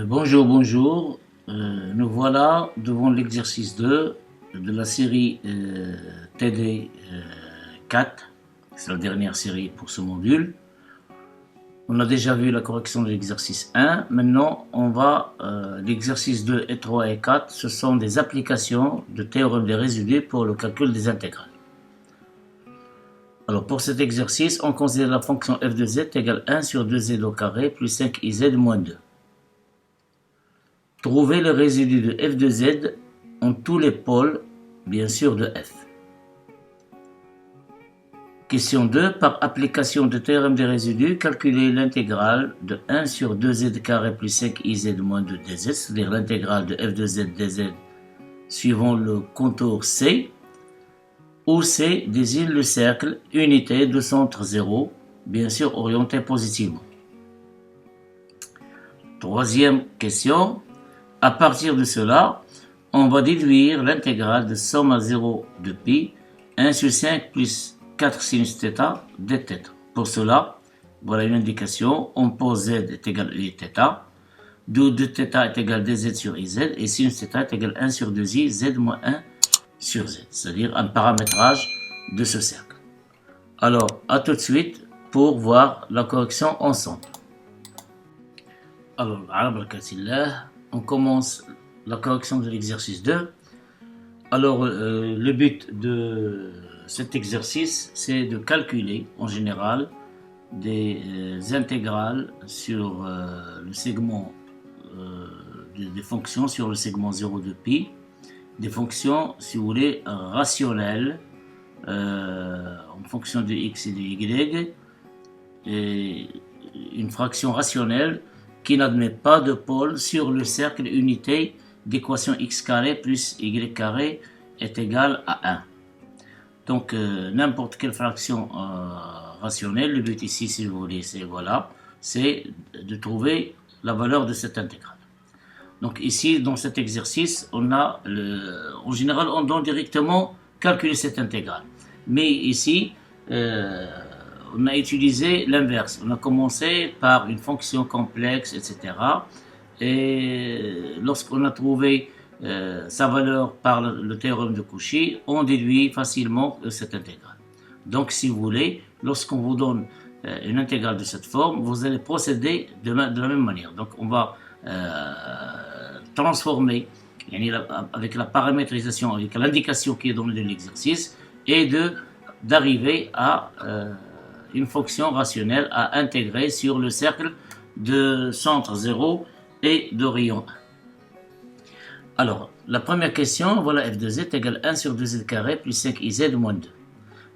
Bonjour, bonjour. Nous voilà devant l'exercice 2 de la série TD 4. C'est la dernière série pour ce module. On a déjà vu la correction de l'exercice 1. Maintenant, on va l'exercice 2 et 3 et 4. Ce sont des applications de théorème des résidus pour le calcul des intégrales. Alors pour cet exercice, on considère la fonction f de z égale 1 sur 2z au carré plus 5iz moins 2. Trouver le résidu de f de z en tous les pôles, bien sûr, de f. Question 2. Par application de théorème des résidus, calculer l'intégrale de 1 sur 2z carré plus 5iz moins 2 dz, c'est-à-dire l'intégrale de f de z dz suivant le contour C, où C désigne le cercle unité de centre 0, bien sûr orienté positivement. Troisième question. À partir de cela, on va déduire l'intégrale de somme à 0 de pi 1 sur 5 plus 4 sinus θ dθ. Pour cela, voilà une indication. On pose z est égal à uθ, d'où dθ est égal à dz sur iz et sinus θ est égal à 1 sur 2i z moins 1 sur z, c'est-à-dire un paramétrage de ce cercle. Alors, à tout de suite pour voir la correction ensemble. Alors, on commence la correction de l'exercice 2. Alors, le but de cet exercice, c'est de calculer en général des intégrales sur le segment des fonctions sur le segment 0 de pi, des fonctions, si vous voulez, rationnelles en fonction de x et de y, et une fraction rationnelle qui n'admet pas de pôle sur le cercle unité d'équation x carré plus y carré est égal à 1. Donc n'importe quelle fraction rationnelle, le but ici, si vous voulez, c'est de trouver la valeur de cette intégrale. Donc ici, dans cet exercice, en général, on doit directement calculer cette intégrale. Mais ici, on a utilisé l'inverse. On a commencé par une fonction complexe, etc. Et lorsqu'on a trouvé sa valeur par le théorème de Cauchy, on déduit facilement cette intégrale. Donc, si vous voulez, lorsqu'on vous donne une intégrale de cette forme, vous allez procéder de la même manière. Donc, on va transformer avec la paramétrisation, avec l'indication qui est donnée de l'exercice, et d'arriver à une fonction rationnelle à intégrer sur le cercle de centre 0 et de rayon 1. Alors, la première question, voilà f de z égale 1 sur 2z carré plus 5iz moins 2.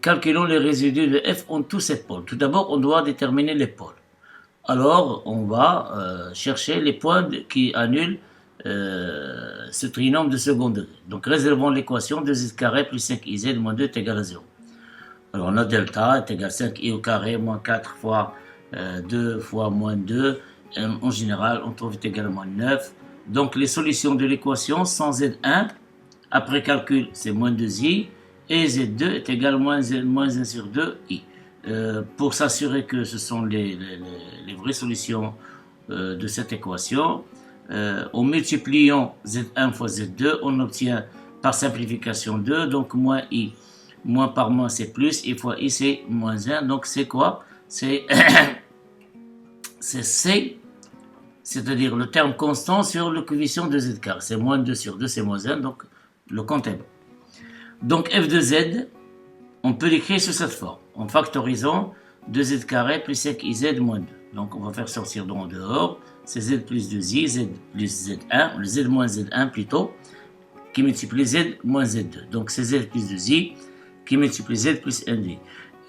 Calculons les résidus de f en tous ces pôles. Tout d'abord, on doit déterminer les pôles. Alors, on va chercher les points qui annulent ce trinôme de second degré. Donc, réservons l'équation 2z carré plus 5iz moins 2 est égal à 0. Alors, on a delta est égal à 5i au carré moins 4 fois 2 fois moins 2. En général, on trouve est égal à moins 9. Donc, les solutions de l'équation sont z1. Après calcul, c'est moins 2i. Et z2 est égal à moins 1 sur 2i. Pour s'assurer que ce sont les vraies solutions de cette équation, en multipliant z1 fois z2, on obtient par simplification 2, donc moins i. Moins par moins c'est plus, i fois i c'est moins 1, donc c'est quoi? C'est c, c'est-à-dire le terme constant sur le coefficient de z carré. C'est moins 2 sur 2, c'est moins 1, donc le compte est bon. Donc f de z, on peut l'écrire sous cette forme, en factorisant 2z carré plus 5iz moins 2. Donc on va faire sortir en dehors, c'est z plus 2i, z plus z1, le z moins z1 plutôt, qui multiplie z moins z2. Donc c'est z plus 2i, qui multiplie z plus 1d.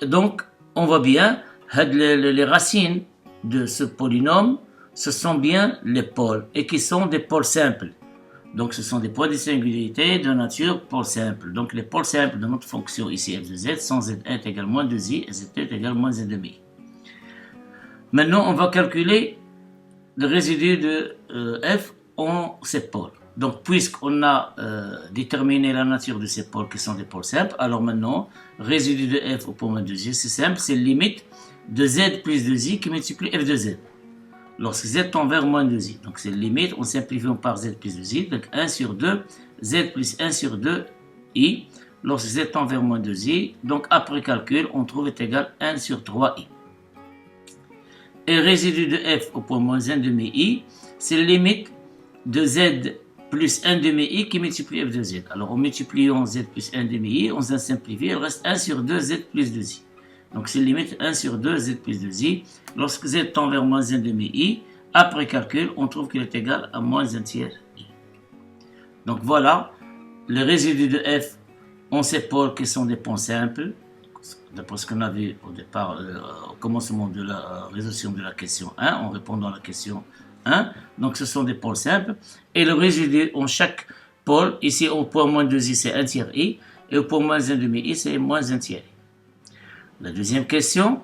Donc, on voit bien, les racines de ce polynôme, ce sont bien les pôles, et qui sont des pôles simples. Donc, ce sont des points de singularité de nature pôle simple. Donc, les pôles simples de notre fonction ici, f de z, sont z1 est égal à moins 2i, et z2 est égal à moins z2i. Maintenant, on va calculer le résidu de f en ces pôles. Donc, puisqu'on a déterminé la nature de ces pôles qui sont des pôles simples, alors maintenant, résidu de f au point 2i, c'est simple, c'est limite de z plus 2i qui multiplie f de z. lorsque z tend vers moins 2i. Donc c'est limite, on simplifie par z plus 2i, donc 1 sur 2, z plus 1 sur 2i, lorsque z tend vers moins 2i, donc après calcul, on trouve est égal à 1 sur 3i. Et résidu de f au point moins 1 demi-i, c'est la limite de z plus 1 demi-i qui multiplie f de z. Alors en multipliant z plus 1 demi-i, on s'en simplifie, il reste 1 sur 2 z plus 2i. Donc c'est limite 1 sur 2 z plus 2i. Lorsque z tend vers moins 1 demi-i, après calcul, on trouve qu'il est égal à moins 1 tiers i. Donc voilà, les résidus de f ont ces pôles qui sont des points simples, d'après ce qu'on a vu au départ, au commencement de la résolution de la question 1, en répondant à la question 1. Donc ce sont des pôles simples. Et le résidu en chaque pôle, ici au point moins 2i, c'est 1 tiers i, et au point moins 1 demi-i, c'est moins 1 tiers i. La deuxième question,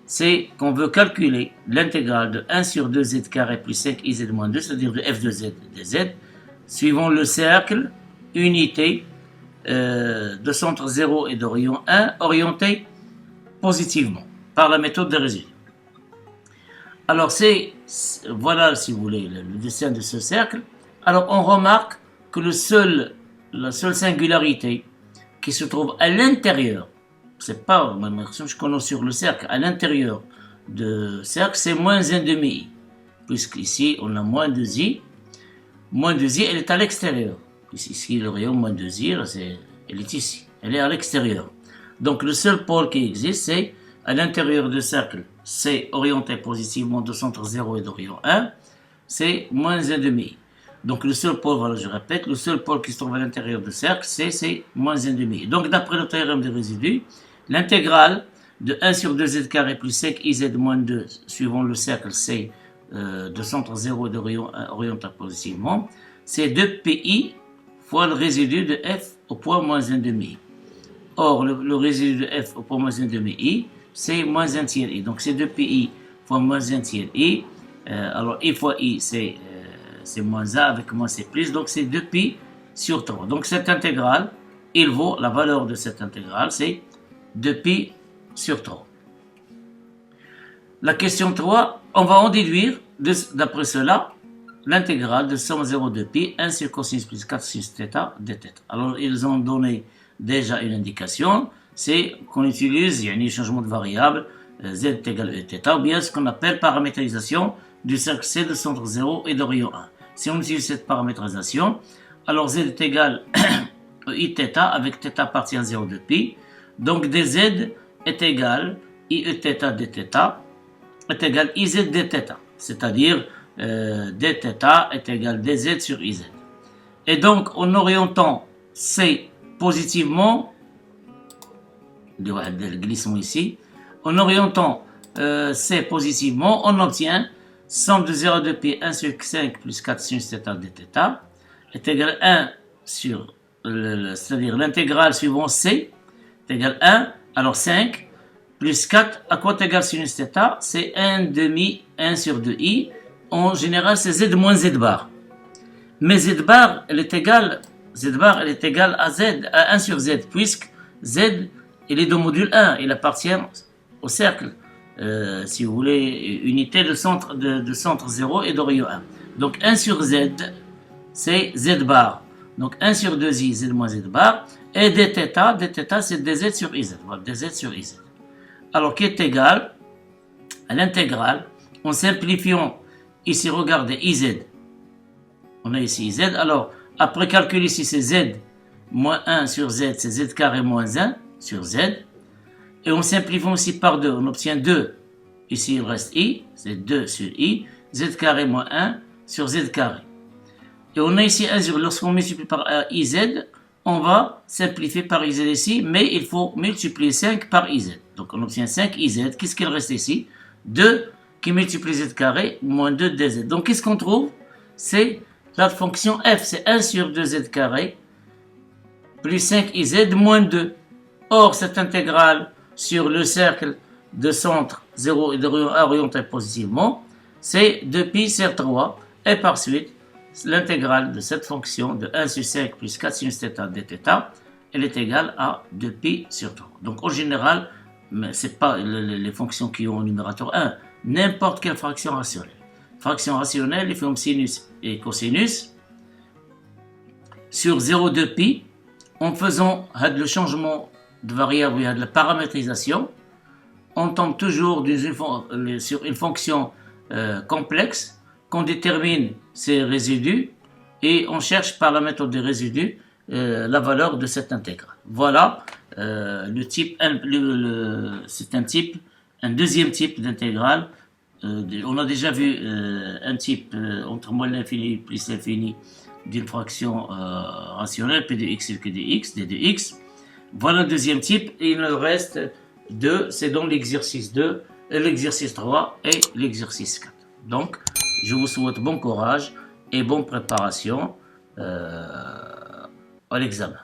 c'est qu'on veut calculer l'intégrale de 1 sur 2z carré plus 5iz moins 2, c'est-à-dire de f de z dz, suivant le cercle unité de centre 0 et de rayon 1 orienté positivement par la méthode des résidus. Alors voilà si vous voulez le dessin de ce cercle. Alors on remarque que la seule singularité qui se trouve à l'intérieur, c'est pas ma action, je connais sur le cercle, à l'intérieur de cercle, c'est moins 1 demi-i, puisqu'ici on a moins 2i. Moins 2i, elle est à l'extérieur. Ici, le rayon moins 2i, elle est ici, elle est à l'extérieur. Donc le seul pôle qui existe, c'est à l'intérieur du cercle, c'est orienté positivement de centre 0 et de rayon 1, c'est moins 1 demi-i. Donc le seul pôle, voilà, je répète, le seul pôle qui se trouve à l'intérieur du cercle, c'est moins 1 demi-i. Donc d'après le théorème des résidus, l'intégrale de 1 sur 2z carré plus 5iz moins 2, suivant le cercle, c'est de centre 0 et de rayon 1 orienté positivement, c'est 2pi fois le résidu de f au point moins 1 demi-i. Or, le résidu de f au point moins 1 demi-i, c'est moins 1 tiers i. Donc c'est 2pi fois moins 1 tiers i. Alors i fois i, c'est moins 1 avec moins c'est plus. Donc c'est 2pi sur 3. Donc cette intégrale, la valeur de cette intégrale, c'est 2pi sur 3. La question 3, on va en déduire, d'après cela, l'intégrale de somme 0 de pi, 1 sur cosinus plus 4 sin θ dθ. Alors, ils ont donné déjà une indication, c'est qu'on utilise, il y a un changement de variable, z est égal à θ, ou bien ce qu'on appelle paramétrisation du cercle C de centre 0 et de rayon 1. Si on utilise cette paramétrisation, alors z est égal à iθ avec θ appartient à 0 de pi, donc dz est égal à iεθ dθ est égal à iz dθ, c'est-à-dire dθ est égal à dz sur iz. Et donc, en orientant C positivement, le glissement ici, en orientant C positivement, on obtient somme de 0 de pi 1 sur 5 plus 4 sin θ dθ est égal à 1 sur, c'est-à-dire l'intégrale suivant C est égal à 1, alors 5 plus 4, à quoi est égal sinus θ? C'est 1 demi 1 sur 2i. En général, c'est z moins z bar. Mais z bar, elle est égale à z, à 1 sur z, puisque z, il est de module 1, il appartient au cercle, si vous voulez, unité de centre 0 et de rayon 1. Donc 1 sur z, c'est z bar. Donc 1 sur 2i, z moins z bar. Et dθ, c'est dz sur iz. Voilà, dz sur iz. Alors qui est égal à l'intégrale, en simplifiant, ici regardez iz, on a ici iz, alors après calcul ici c'est z moins 1 sur z, c'est z carré moins 1 sur z, et on simplifie aussi par 2, on obtient 2, ici il reste i, c'est 2 sur i, z carré moins 1 sur z carré. Et on a ici 1 sur, lorsqu'on multiplie par iz, on va simplifier par iz ici, mais il faut multiplier 5 par iz. Donc on obtient 5 iz. Qu'est-ce qu'il reste ici? 2 qui multiplie z carré moins 2 dz. Donc qu'est-ce qu'on trouve? C'est la fonction f, c'est 1 sur 2z carré plus 5 iz moins 2. Or cette intégrale sur le cercle de centre 0 et de rayon 1 orienté positivement, c'est 2pi sur 3. Et par suite, l'intégrale de cette fonction de 1 sur 5 plus 4 sin θ dθ, elle est égale à 2pi sur 3. Donc en général, mais ce n'est pas les fonctions qui ont au numérateur 1, n'importe quelle fraction rationnelle. fraction rationnelle, les formes sinus et cosinus, sur 0,2 pi, en faisant le changement de variable, de la paramétrisation, on tombe toujours sur une fonction complexe qu'on détermine ses résidus et on cherche par la méthode des résidus la valeur de cette intégrale. Voilà le type, c'est un deuxième type d'intégrale. On a déjà vu un type entre moins l'infini plus l'infini d'une fraction rationnelle, p de x et q de x, d de x. Voilà le deuxième type, et il nous reste deux, c'est donc l'exercice 2, l'exercice 3 et l'exercice 4. Donc, je vous souhaite bon courage et bonne préparation à l'examen.